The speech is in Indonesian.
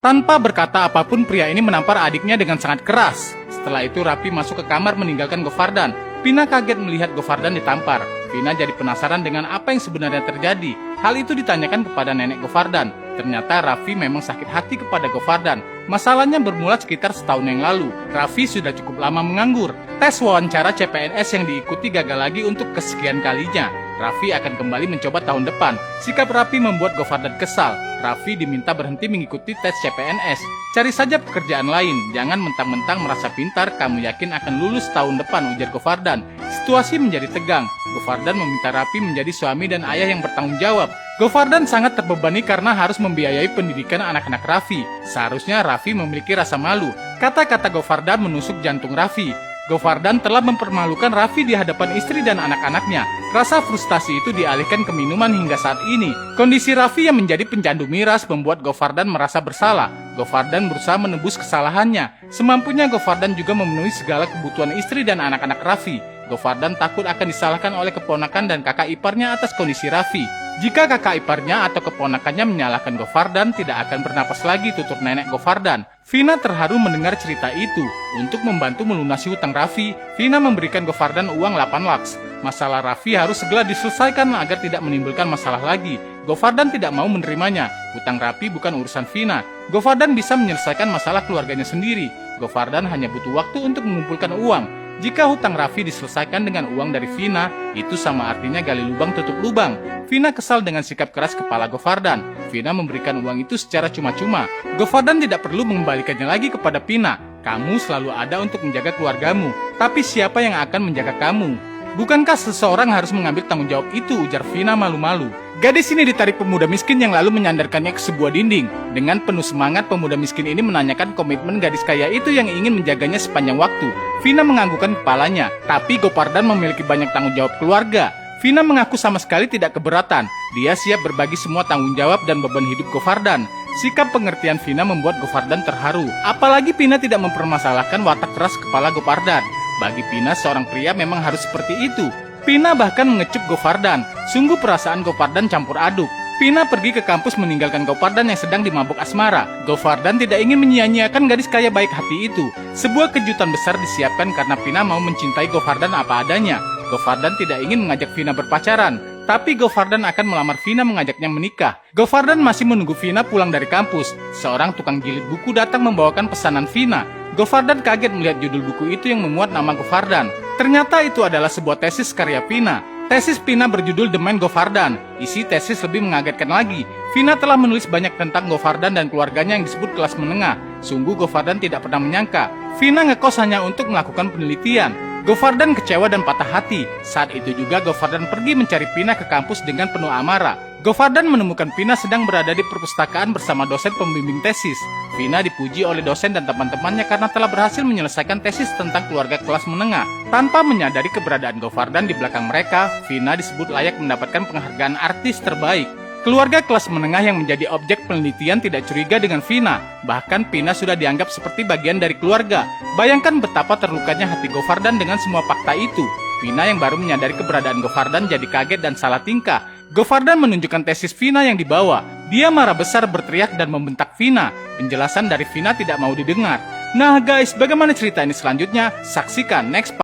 Tanpa berkata apapun, pria ini menampar adiknya dengan sangat keras. Setelah itu Raffi masuk ke kamar meninggalkan Govardan. Vina kaget melihat Govardan ditampar. Vina jadi penasaran dengan apa yang sebenarnya terjadi. Hal itu ditanyakan kepada nenek Govardan. Ternyata Raffi memang sakit hati kepada Govardan. Masalahnya bermula sekitar setahun yang lalu. Raffi sudah cukup lama menganggur. Tes wawancara CPNS yang diikuti gagal lagi untuk kesekian kalinya. Raffi akan kembali mencoba tahun depan. Sikap Raffi membuat Govardan kesal. Raffi diminta berhenti mengikuti tes CPNS. Cari saja pekerjaan lain. Jangan mentang-mentang merasa pintar, kamu yakin akan lulus tahun depan, ujar Govardan. Situasi menjadi tegang. Govardan meminta Raffi menjadi suami dan ayah yang bertanggung jawab. Govardan sangat terbebani karena harus membiayai pendidikan anak-anak Raffi. Seharusnya Raffi memiliki rasa malu. Kata-kata Govardan menusuk jantung Raffi. Govardan telah mempermalukan Raffi di hadapan istri dan anak-anaknya. Rasa frustasi itu dialihkan ke minuman hingga saat ini. Kondisi Raffi yang menjadi pencandu miras membuat Govardan merasa bersalah. Govardan berusaha menebus kesalahannya. Semampunya Govardan juga memenuhi segala kebutuhan istri dan anak-anak Raffi. Govardan takut akan disalahkan oleh keponakan dan kakak iparnya atas kondisi Raffi. Jika kakak iparnya atau keponakannya menyalahkan Govardan, tidak akan bernapas lagi, tutur nenek Govardan. Vina terharu mendengar cerita itu. Untuk membantu melunasi hutang Raffi, Vina memberikan Govardan uang 8 lakhs. Masalah Raffi harus segera diselesaikan agar tidak menimbulkan masalah lagi. Govardan tidak mau menerimanya. Hutang Raffi bukan urusan Vina. Govardan bisa menyelesaikan masalah keluarganya sendiri. Govardan hanya butuh waktu untuk mengumpulkan uang. Jika hutang Raffi diselesaikan dengan uang dari Vina, itu sama artinya gali lubang tutup lubang. Vina kesal dengan sikap keras kepala Govardan. Vina memberikan uang itu secara cuma-cuma. Govardan tidak perlu mengembalikannya lagi kepada Vina. Kamu selalu ada untuk menjaga keluargamu. Tapi siapa yang akan menjaga kamu? Bukankah seseorang harus mengambil tanggung jawab itu, ujar Vina malu-malu. Gadis ini ditarik pemuda miskin yang lalu menyandarkannya ke sebuah dinding. Dengan penuh semangat, pemuda miskin ini menanyakan komitmen gadis kaya itu yang ingin menjaganya sepanjang waktu. Vina menganggukkan kepalanya, tapi Govardan memiliki banyak tanggung jawab keluarga. Vina mengaku sama sekali tidak keberatan. Dia siap berbagi semua tanggung jawab dan beban hidup Govardan. Sikap pengertian Vina membuat Govardan terharu. Apalagi Vina tidak mempermasalahkan watak keras kepala Govardan. Bagi Vina, seorang pria memang harus seperti itu. Vina bahkan mengecup Govardan. Sungguh perasaan Govardan campur aduk. Vina pergi ke kampus meninggalkan Govardan yang sedang dimabuk asmara. Govardan tidak ingin menyia-nyiakan gadis kaya baik hati itu. Sebuah kejutan besar disiapkan karena Vina mau mencintai Govardan apa adanya. Govardan tidak ingin mengajak Vina berpacaran, tapi Govardan akan melamar Vina mengajaknya menikah. Govardan masih menunggu Vina pulang dari kampus. Seorang tukang jilid buku datang membawakan pesanan Vina. Govardan kaget melihat judul buku itu yang memuat nama Govardan. Ternyata itu adalah sebuah tesis karya Vina. Tesis Vina berjudul The Man Govardan. Isi tesis lebih mengagetkan lagi. Vina telah menulis banyak tentang Govardan dan keluarganya yang disebut kelas menengah. Sungguh Govardan tidak pernah menyangka Vina ngekos hanya untuk melakukan penelitian. Govardan kecewa dan patah hati. Saat itu juga Govardan pergi mencari Vina ke kampus dengan penuh amarah. Govardan menemukan Vina sedang berada di perpustakaan bersama dosen pembimbing tesis. Vina dipuji oleh dosen dan teman-temannya karena telah berhasil menyelesaikan tesis tentang keluarga kelas menengah. Tanpa menyadari keberadaan Govardan di belakang mereka, Vina disebut layak mendapatkan penghargaan artis terbaik. Keluarga kelas menengah yang menjadi objek penelitian tidak curiga dengan Vina. Bahkan Vina sudah dianggap seperti bagian dari keluarga. Bayangkan betapa terlukanya hati Govardan dengan semua fakta itu. Vina yang baru menyadari keberadaan Govardan jadi kaget dan salah tingkah. Govardan menunjukkan tesis Vina yang dibawa. Dia marah besar, berteriak dan membentak Vina. Penjelasan dari Vina tidak mau didengar. Nah guys, bagaimana cerita ini selanjutnya? Saksikan next part.